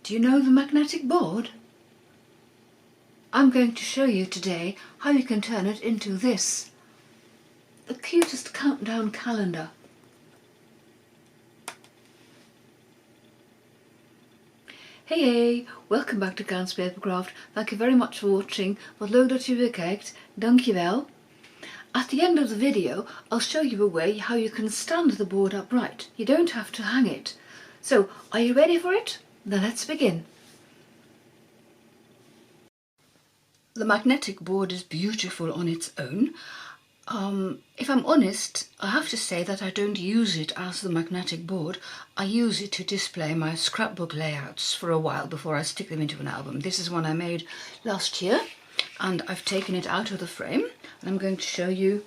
Do you know the magnetic board? I'm going to show you today how you can turn it into this, the cutest countdown calendar. Hey, welcome back to Kaan's Papercraft. Thank you very much for watching. Wat leuk dat je weer kijkt. Dankjewel. At the end of the video, I'll show you a way how you can stand the board upright. You don't have to hang it. So, are you ready for it? Then let's begin. The magnetic board is beautiful on its own. If I'm honest, I have to say that I don't use it as the magnetic board. I use it to display my scrapbook layouts for a while before I stick them into an album. This is one I made last year and I've taken it out of the frame, and I'm going to show you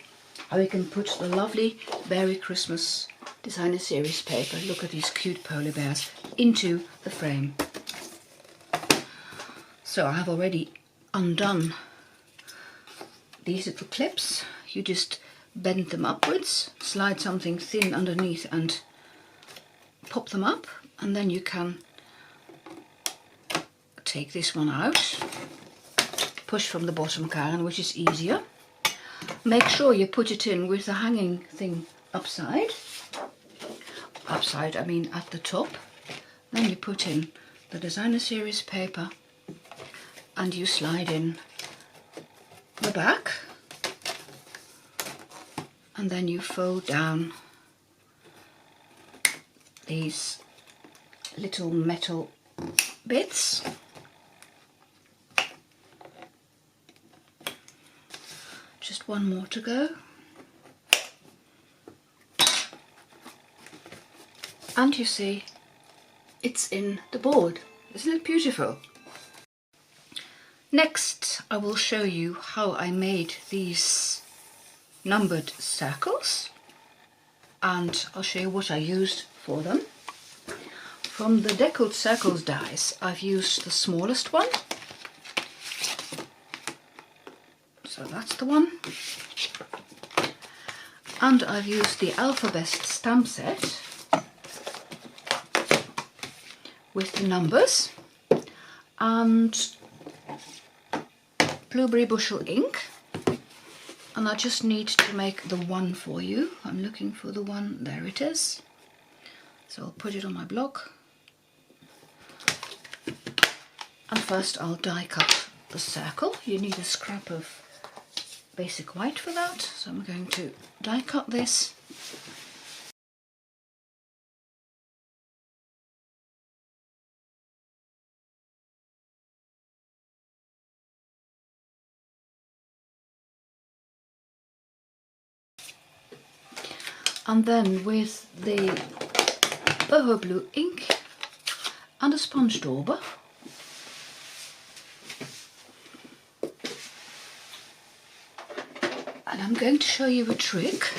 how you can put the lovely Merry Christmas designer series paper, look at these cute polar bears, into the frame. So I have already undone these little clips. You just bend them upwards, slide something thin underneath and pop them up, and then you can take this one out, push from the bottom, Karen, which is easier. Make sure you put it in with the hanging thing upside, I mean at the top. Then you put in the designer series paper and you slide in the back, and then you fold down these little metal bits. Just one more to go. And you see, it's in the board. Isn't it beautiful? Next, I will show you how I made these numbered circles, and I'll show you what I used for them. From the Deckled Cirle Dies, I've used the smallest one. So that's the one. And I've used the Alphabet stamp set with the numbers and blueberry bushel ink, and I just need to make the one for you. I'm looking for the one, there it is. So I'll put it on my block, and first I'll die cut the circle. You need a scrap of basic white for that, so I'm going to die cut this. And then with the boho blue ink and a sponge dauber, and I'm going to show you a trick.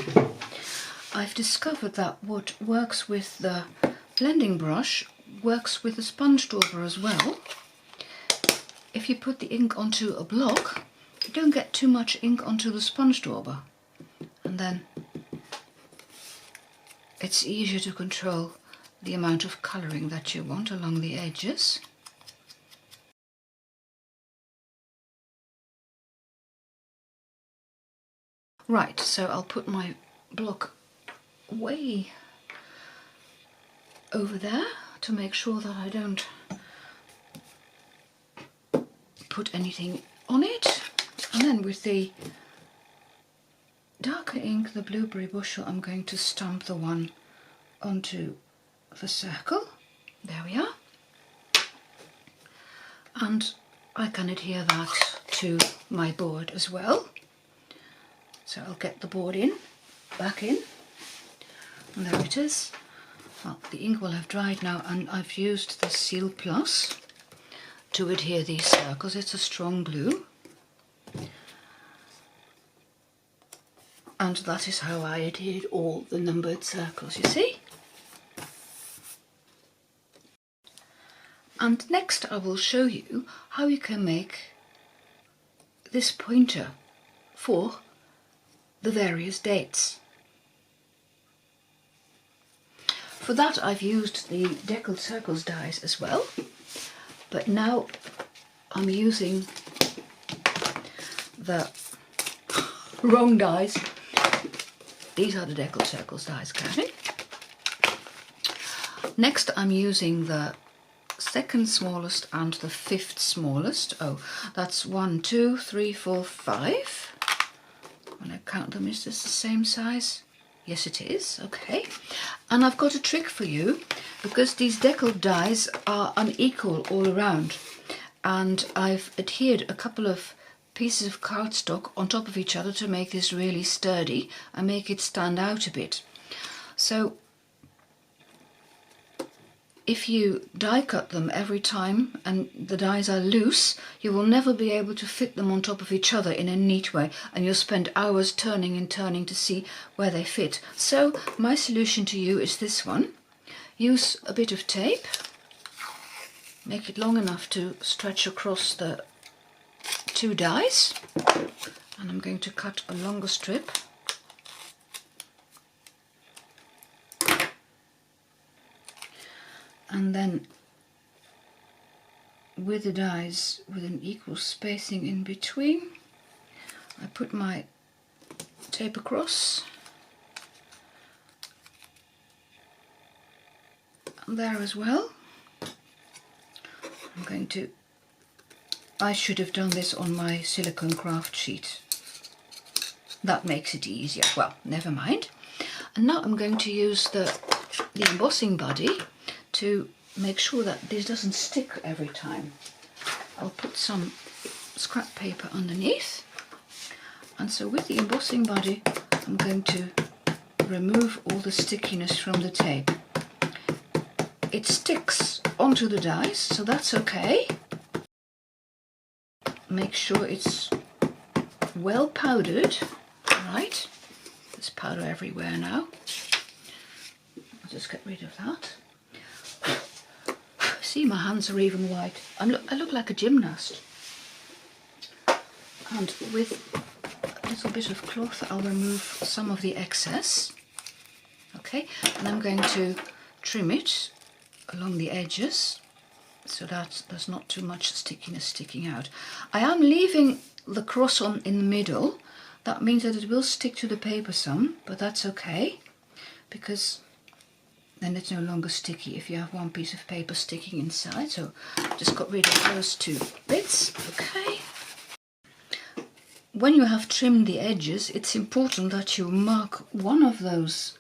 I've discovered that what works with the blending brush works with the sponge dauber as well. If you put the ink onto a block, you don't get too much ink onto the sponge dauber, and then it's easier to control the amount of colouring that you want along the edges. Right, so I'll put my block way over there to make sure that I don't put anything on it. And then with the darker ink, the blueberry bushel, I'm going to stamp the one onto the circle. There we are. And I can adhere that to my board as well. So I'll get the board in, back in, and there it is. Well, the ink will have dried now, and I've used the Seal Plus to adhere these circles. It's a strong blue. And that is how I adhered all the numbered circles, you see. And next I will show you how you can make this pointer for the various dates. For that I've used the Deckled Cirle Dies as well, But now I'm using the wrong dies. These are the Deckled Cirle dies, Karen. Next I'm using the second smallest and the fifth smallest. Oh, that's 1, 2, 3, 4, 5. When I count them, is this the same size? Yes, it is. Okay. And I've got a trick for you, because these deckled dies are unequal all around, and I've adhered a couple of pieces of cardstock on top of each other to make this really sturdy and make it stand out a bit. So if you die cut them every time and the dies are loose, you will never be able to fit them on top of each other in a neat way, and you'll spend hours turning and turning to see where they fit. So my solution to you is this one. Use a bit of tape, make it long enough to stretch across the two dies, and I'm going to cut a longer strip. And then with the dies with an equal spacing in between, I put my tape across, and there as well. I'm going to, I should have done this on my silicone craft sheet. That makes it easier. Well, never mind. And now I'm going to use the embossing buddy to make sure that this doesn't stick every time. I'll put some scrap paper underneath, and so with the embossing buddy I'm going to remove all the stickiness from the tape. It sticks onto the dies, so that's okay. Make sure it's well powdered. Right, there's powder everywhere now. I'll just get rid of that. See, my hands are even white. I look like a gymnast. And with a little bit of cloth I'll remove some of the excess. Okay, and I'm going to trim it along the edges so that there's not too much stickiness sticking out. I am leaving the cross on in the middle. That means that it will stick to the paper some, but that's okay, because then it's no longer sticky if you have one piece of paper sticking inside. So just got rid of those two bits. Okay. When you have trimmed the edges, it's important that you mark one of those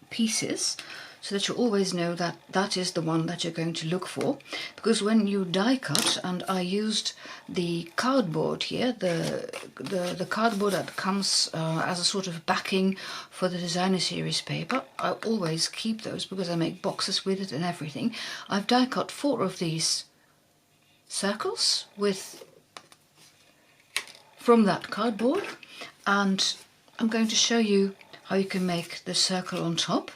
pieces so that you always know that that is the one that you're going to look for, because when you die cut, and I used the cardboard here, the cardboard that comes as a sort of backing for the designer series paper, I always keep those because I make boxes with it and everything. I've die cut 4 of these circles from that cardboard, and I'm going to show you how you can make the circle on top.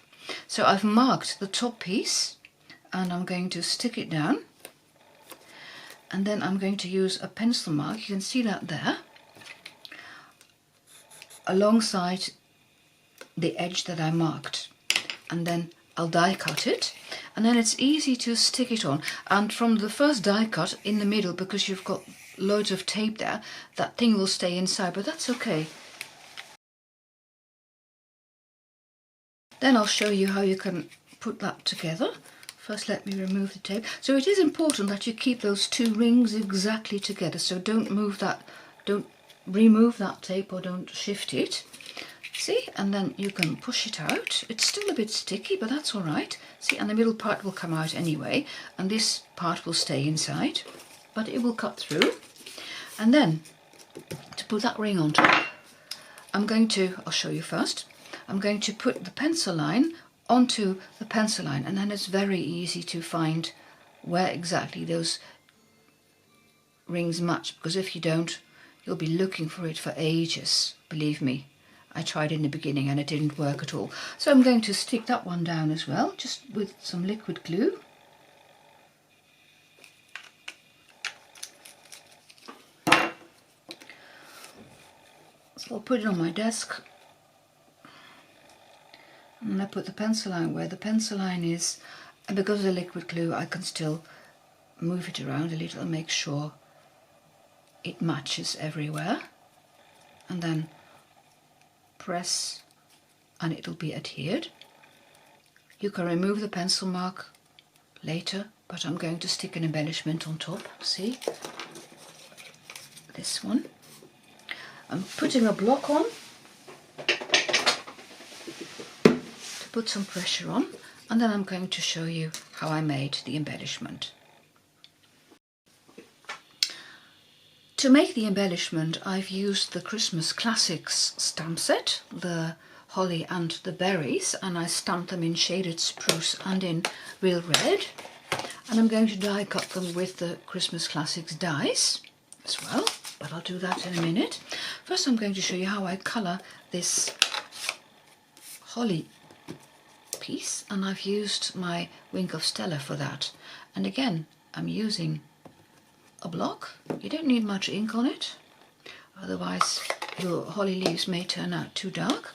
So I've marked the top piece and I'm going to stick it down, and then I'm going to use a pencil mark, you can see that there, alongside the edge that I marked, and then I'll die cut it, and then it's easy to stick it on. And from the first die cut in the middle, because you've got loads of tape there, that thing will stay inside, but that's okay. Then I'll show you how you can put that together. First let me remove the tape. So it is important that you keep those 2 rings exactly together, so don't remove that tape or don't shift it. See, and then you can push it out. It's still a bit sticky, but that's all right. See, and the middle part will come out anyway, and this part will stay inside, but it will cut through. And then to put that ring on top, I'll show you first. I'm going to put the pencil line onto the pencil line, and then it's very easy to find where exactly those rings match, because if you don't, you'll be looking for it for ages. Believe me, I tried in the beginning and it didn't work at all. So I'm going to stick that one down as well, just with some liquid glue. So I'll put it on my desk. And I put the pencil line where the pencil line is, and because of the liquid glue I can still move it around a little and make sure it matches everywhere, and then press and it'll be adhered. You can remove the pencil mark later, but I'm going to stick an embellishment on top. See? This one. I'm putting a block on to put some pressure on, and then I'm going to show you how I made the embellishment. To make the embellishment, I've used the Christmas Classics stamp set, the holly and the berries, and I stamped them in shaded spruce and in real red, and I'm going to die cut them with the Christmas Classics dies as well, but I'll do that in a minute. First I'm going to show you how I colour this holly piece, and I've used my Wink of Stella for that, and again I'm using a block. You don't need much ink on it, otherwise your holly leaves may turn out too dark.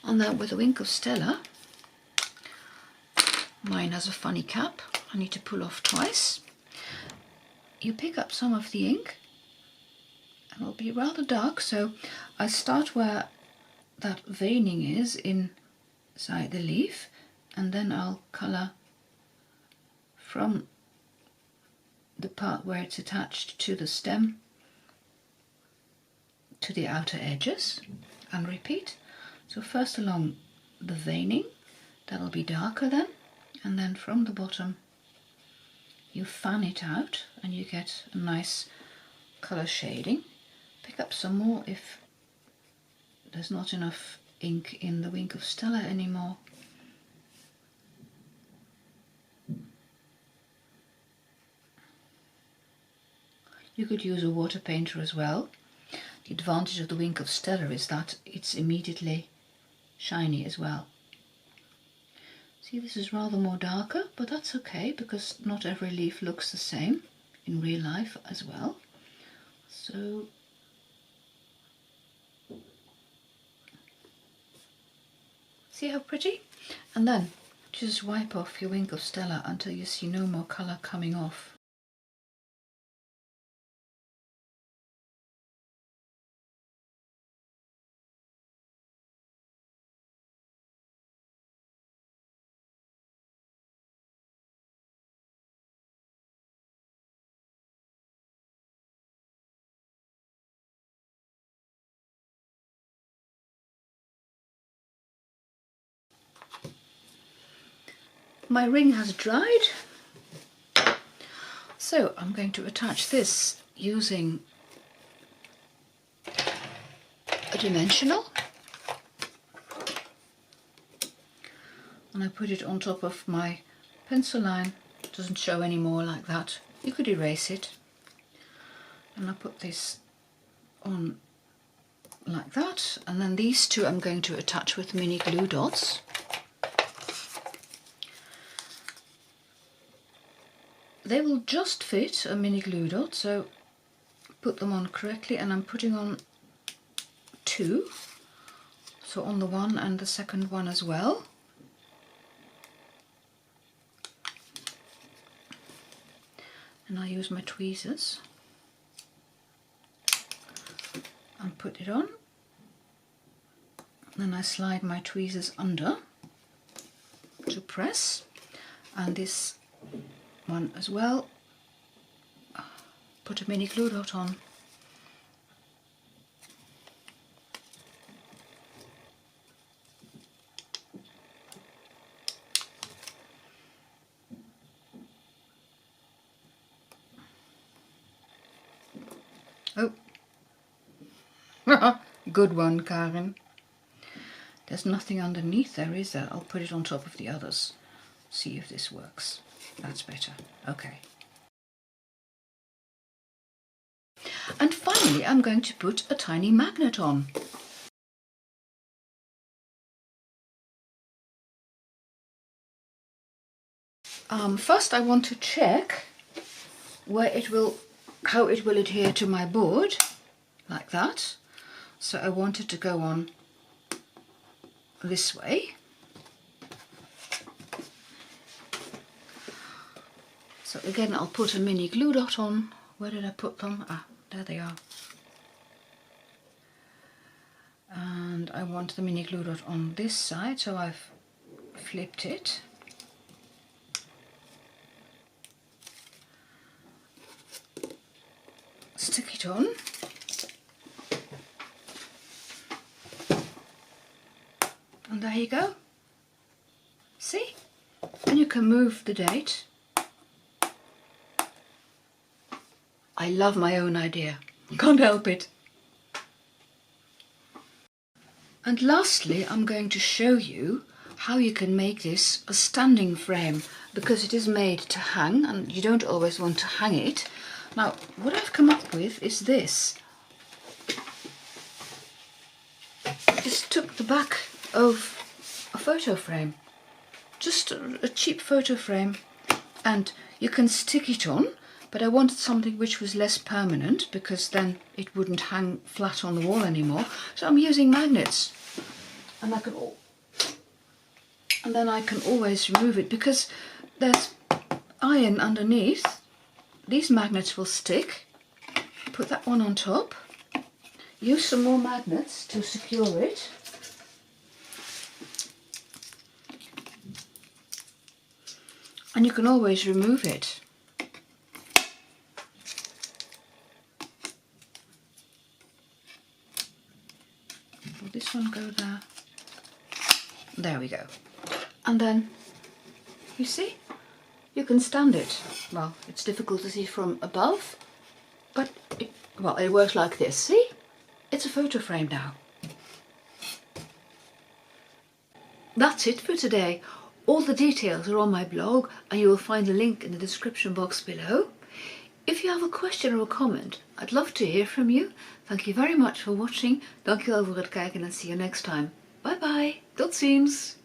And then with a Wink of Stella, mine has a funny cap, I need to pull off twice. You pick up some of the ink, and it'll be rather dark, so I start where that veining is inside the leaf, and then I'll colour from the part where it's attached to the stem to the outer edges, and repeat. So first along the veining, that'll be darker then, and then from the bottom you fan it out and you get a nice colour shading. Pick up some more if there's not enough ink in the Wink of Stella anymore. You could use a water painter as well. The advantage of the Wink of Stella is that it's immediately shiny as well. See, this is rather more darker, but that's okay because not every leaf looks the same in real life as well. So see how pretty? And then just wipe off your Wink of Stella until you see no more colour coming off. My ring has dried, so I'm going to attach this using a dimensional, and I put it on top of my pencil line. It doesn't show anymore like that. You could erase it, and I put this on like that, and then these two I'm going to attach with mini glue dots. They will just fit a mini glue dot, so put them on correctly, and I'm putting on two, so on the one and the second one as well. And I use my tweezers and put it on. Then I slide my tweezers under to press, and this one as well, put a mini glue dot on. Oh, good one, Karen. There's nothing underneath there, is there? I'll put it on top of the others. See if this works. That's better. Okay. And finally, I'm going to put a tiny magnet on. First, I want to check how it will adhere to my board, like that. So I want it to go on this way. So again, I'll put a mini glue dot on. Where did I put them? Ah, there they are. And I want the mini glue dot on this side, so I've flipped it. Stick it on. And there you go. See? And you can move the date. I love my own idea. Can't help it. And lastly, I'm going to show you how you can make this a standing frame, because it is made to hang and you don't always want to hang it. Now, what I've come up with is this. I just took the back of a photo frame, just a cheap photo frame, and you can stick it on, but I wanted something which was less permanent because then it wouldn't hang flat on the wall anymore. So I'm using magnets, and then I can always remove it because there's iron underneath. These magnets will stick. Put that one on top. Use some more magnets to secure it. And you can always remove it. Will this one go there? There we go. And then, you see, you can stand it. Well, it's difficult to see from above, but it works like this. See? It's a photo frame now. That's it for today. All the details are on my blog and you will find a link in the description box below. If you have a question or a comment, I'd love to hear from you. Thank you very much for watching. Dankjewel voor het kijken and see you next time. Bye bye. Tot ziens.